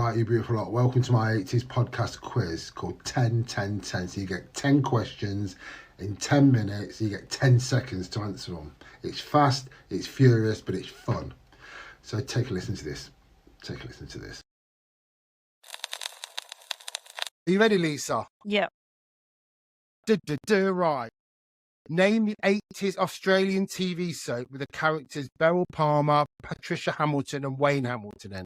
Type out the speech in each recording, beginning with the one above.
Right, you beautiful lot. Welcome to my 80s podcast quiz called 10, 10, 10. So you get 10 questions in 10 minutes. You get 10 seconds to answer them. It's fast, it's furious, but it's fun. So take a listen to this. Take a listen to this. Are you ready, Lisa? Yeah. Right. Name the 80s Australian TV soap with the characters Beryl Palmer, Patricia Hamilton, and Wayne Hamilton in.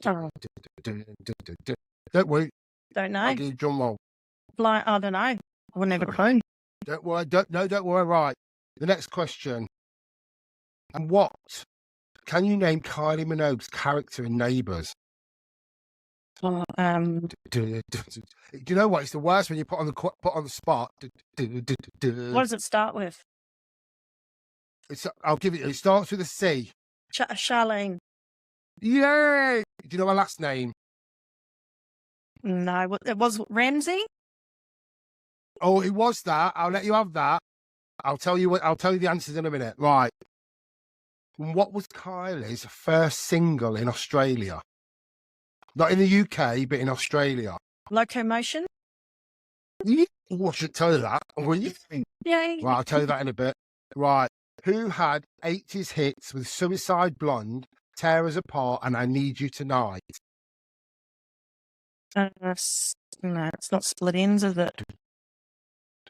Oh, Don't worry. don't know. I'll do the drum roll. I don't know. I would never clue. Don't worry. Don't worry. Right. The next question. And what can you name Kylie Minogue's character in Neighbours? Oh, Do you know what? It's the worst when you put on the spot. what does it start with? I'll give it. It starts with a C. Charlene. Yay! Do you know her last name? No, it was Ramsey. Oh, it was that. I'll let you have that. I'll tell you the answers in a minute. Right. What was Kylie's first single in Australia? Not in the UK, but in Australia. Locomotion. I should tell you that. Yay. Right, I'll tell you that in a bit. Right. Who had 80s hits with Suicide Blonde, Tear Us Apart, and I Need You Tonight? No, it's not Split Ends, is it?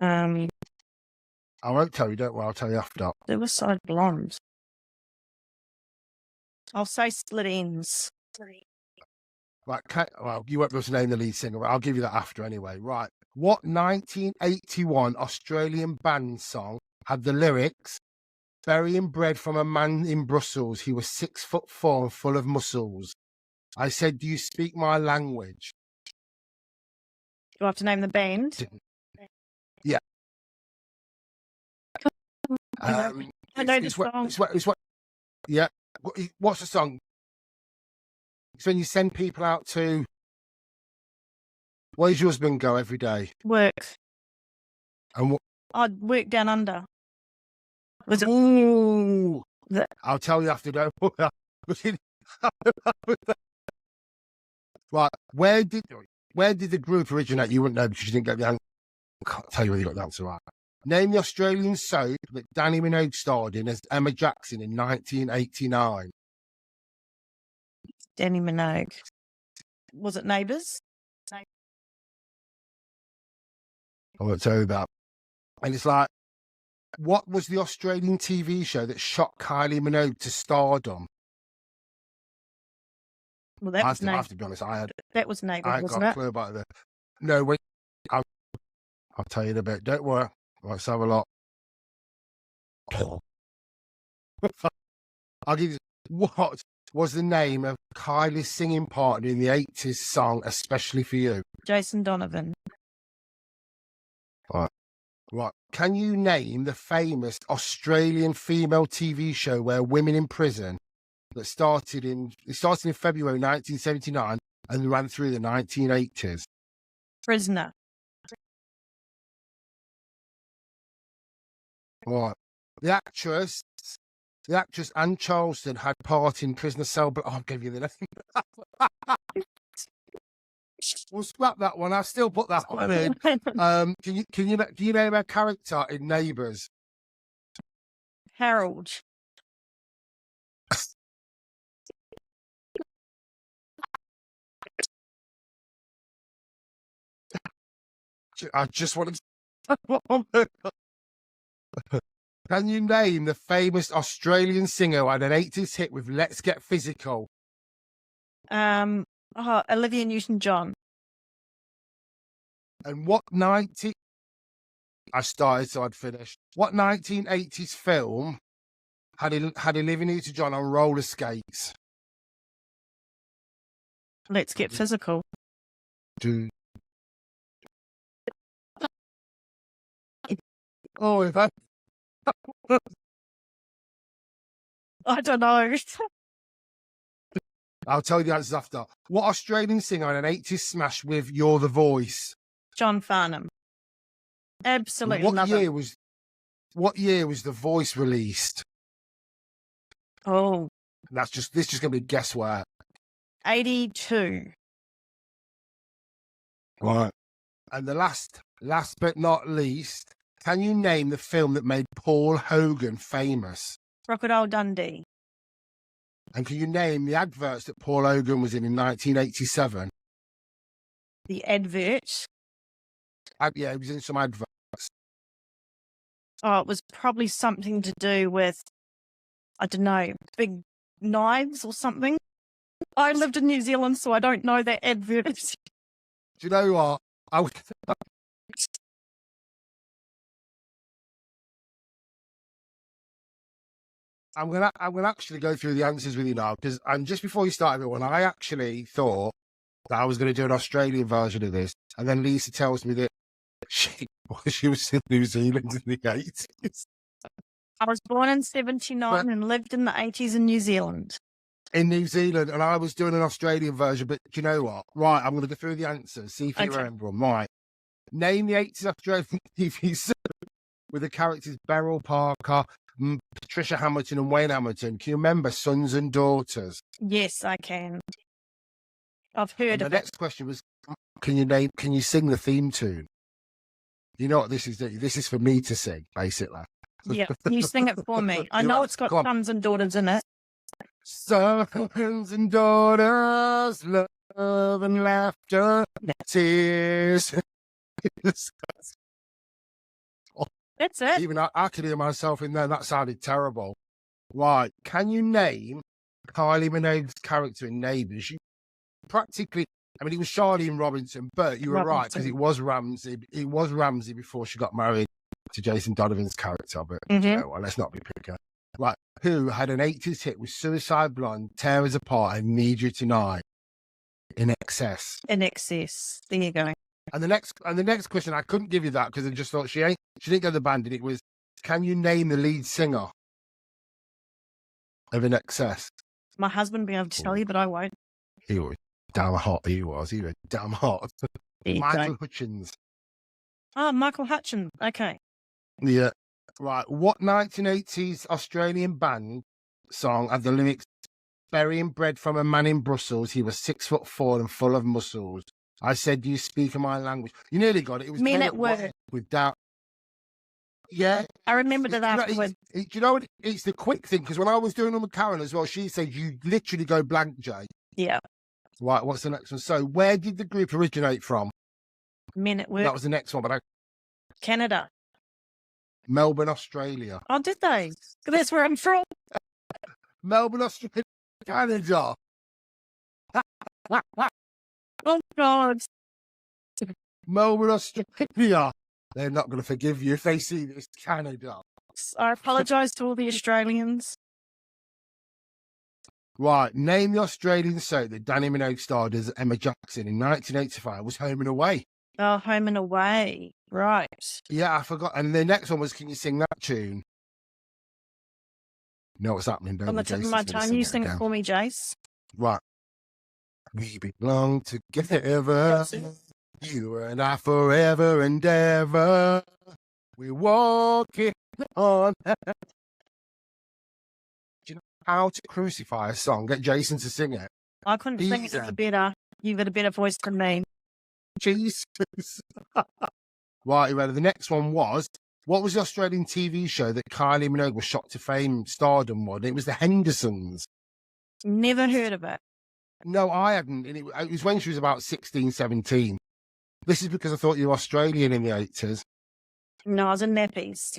I won't tell you, don't worry, I'll tell you after. Suicide Blonde. I'll say Split Ends. Right, you won't be able to name the lead singer, but I'll give you that after anyway. Right. What 1981 Australian band song had the lyrics, burying bread from a man in Brussels, he was 6'4" and full of muscles. I said, do you speak my language? Do I have to name the band? Yeah. I know the song. Yeah. What's the song? It's when you send people out to. Where does your husband go every day? Work. And what? I'd work down under. Was it? Ooh. I'll tell you after. Don't worry. Right. Where did the group originate? You wouldn't know because you didn't get the answer. I can't tell you whether you got the answer right. Name the Australian soap that Danny Minogue starred in as Emma Jackson in 1989. Danny Minogue. Was it Neighbours? I won't tell you that. And it's like, what was the Australian TV show that shot Kylie Minogue to stardom? Well, that was I have to be honest. That was Neighbours, I ain't wasn't got a it? clue about it. No, wait. I'll tell you in a bit. Don't worry. Let's have a lot. I'll give you. What was the name of Kylie's singing partner in the 80s song Especially for You? Jason Donovan. Right. Can you name the famous Australian female TV show where women in prison that started in February 1979 and ran through the 1980s? Prisoner. Right. The actress Anne Charleston had part in Prisoner Cell. I'll give you the name. We'll scrap that one. I'll still put that one in. Do you name a character in Neighbours? Harold. I just wanted to... Can you name the famous Australian singer who had an 80s hit with Let's Get Physical? Olivia Newton-John. And what I started, so I'd finished. What 1980s film had Olivia Newton-John on roller skates? Let's Get Physical. Oh, if I... I don't know. I'll tell you the answers after. What Australian singer had an 80s smash with You're the Voice? John Farnham. Absolutely. What year was The Voice released? Oh. This is just going to be guesswork. 82. Right. And the last but not least, can you name the film that made Paul Hogan famous? Crocodile Dundee. And can you name the adverts that Paul Hogan was in 1987? The advert. Yeah, he was in some adverts. Oh, it was probably something to do with, I don't know, big knives or something. I lived in New Zealand, so I don't know that advert. Do you know what? I'm gonna actually go through the answers with you now, because just before you started it, when I actually thought that I was going to do an Australian version of this, and then Lisa tells me that she was in New Zealand in the 80s. I was born in 79 and lived in the 80s in New Zealand. In New Zealand, and I was doing an Australian version, but do you know what? Right, I'm going to go through the answers, see if you remember them. Right. Name the 80s Australian TV show with the characters Beryl Parker, Patricia Hamilton and Wayne Hamilton. Can you remember Sons and Daughters? Yes, I can. I've heard of it. The next question was, can you sing the theme tune? You know what this is? This is for me to sing, basically. Yeah, you sing it for me. I know it's got sons and daughters in it. Sons and daughters, love and laughter, tears. That's it. Even I could hear myself in there. That sounded terrible. Right. Can you name Kylie Minogue's character in Neighbours? You practically, I mean, it was Charlie and Robinson, but you were right, because it was Ramsey. It was Ramsey before she got married to Jason Donovan's character. But you know, well, let's not be picky. Right. Who had an 80s hit with Suicide Blonde, Tear Us Apart, and Need You Tonight? In Excess. In Excess. There you go. And the next question, I couldn't give you that because I just thought she didn't get the band, and it was, can you name the lead singer of In Excess? My husband will be able to tell you, but I won't. He was damn hot. He was damn hot. Michael Hutchins. Oh, Michael Hutchins. Okay. Yeah. Right. What 1980s Australian band song had the lyrics, burying bread from a man in Brussels? He was 6'4" and full of muscles. I said, do you speak my language? You nearly got it. It was Men at Work. With that. Yeah. I remember that afterwards. Do you know what? It's the quick thing, because when I was doing them with Karen as well, she said, you literally go blank, Jay. Yeah. Right, what's the next one? So, where did the group originate from? Men at Work. That was the next one, but Canada. Melbourne, Australia. Oh, did they? That's where I'm from. Melbourne, Australia, Canada. Oh, God. Melbourne, Australia. They're not going to forgive you if they see this, Canada. I apologise to all the Australians. Right, name the Australian soap that Danny Minogue starred as Emma Jackson in 1985 was Home and Away. Oh, Home and Away. Right. Yeah, I forgot. And the next one was, can you sing that tune? You know what's happening, don't you? On the tip of my tongue, you sing it for me, Jace. Right. We belong together, you and I forever and ever. We walk it on. Do you know how to crucify a song? Get Jason to sing it. I couldn't sing it any better. You've got a better voice than me. Jesus. Right, the next one was, what was the Australian TV show that Kylie Minogue was shot to fame, stardom on? It was The Hendersons. Never heard of it. No, I hadn't. And it was when she was about 16, 17. This is because I thought you were Australian in the 80s. No, I was in nappies.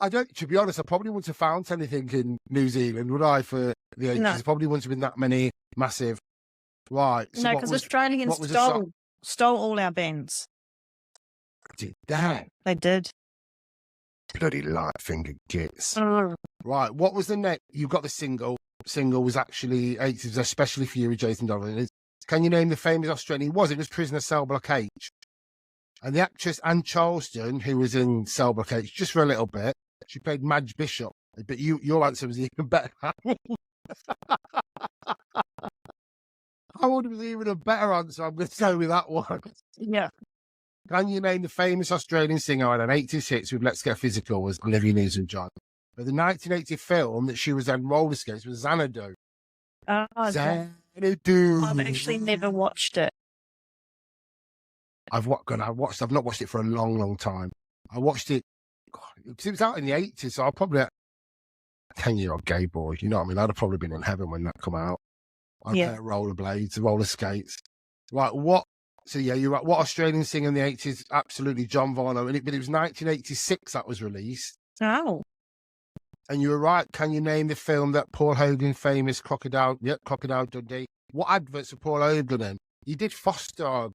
To be honest, I probably wouldn't have found anything in New Zealand, would I, for the 80s? No. Probably wouldn't have been that many massive. Right. So no, because Australians stole all our bands. Did that? They did. Bloody light finger gits. Oh. Right. What was the next? You got the single. Single was actually 80s, especially for you with Jason Donovan. Can you name the famous Australian? It was Prisoner Cell Block H. And the actress Anne Charleston, who was in Cell Block H just for a little bit, she played Madge Bishop. But your answer was even better. I would have even a better answer. I'm going to go with that one. Yeah. Can you name the famous Australian singer on an 80s hits with Let's Get Physical was Olivia Newton-John? But the 1980 film that she was on roller skates was Xanadu. Oh, okay. Xanadu. I've actually never watched it. I've not watched it for a long, long time. I watched it because it was out in the 80s, so I probably a 10-year-old gay boy, you know what I mean? I'd have probably been in heaven when that come out. I'd Yeah. play rollerblades, roller skates. Right, what? So yeah, you're right. What Australian singer in the 80s? Absolutely, John Varno. But it was 1986 that was released. Oh, And you were right. Can you name the film that Paul Hogan, famous Crocodile? Yep, Crocodile Dundee. What adverts for Paul Hogan in? He did Foster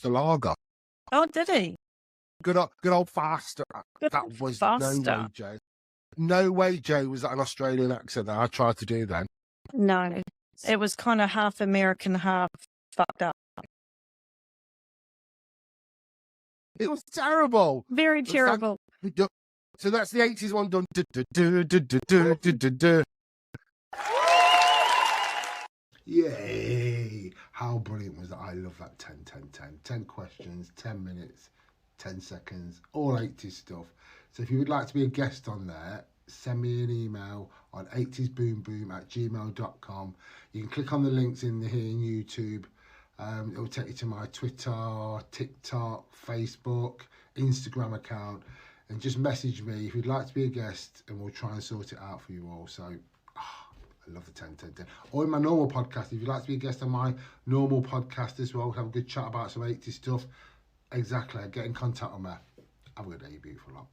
Lager. oh, did he? Good old Foster. Good That old was Foster. no way, Joe. No way, Joe. Was that an Australian accent that I tried to do then? No, it was kind of half American, half fucked up. It was terrible. Very It's terrible. So that's the 80s one done. Du. Yay! How brilliant was that? I love that 10, 10, 10. 10 questions, 10 minutes, 10 seconds, all 80s stuff. So if you would like to be a guest on there, send me an email on 80sboomboom@gmail.com. You can click on the links in here in YouTube. It will take you to my Twitter, TikTok, Facebook, Instagram account, and just message me if you'd like to be a guest, and we'll try and sort it out for you all. So, I love the 10, 10, 10. Or in my normal podcast, if you'd like to be a guest on my normal podcast as well, have a good chat about some 80s stuff. Exactly, get in contact on there. Have a good day, you beautiful lot.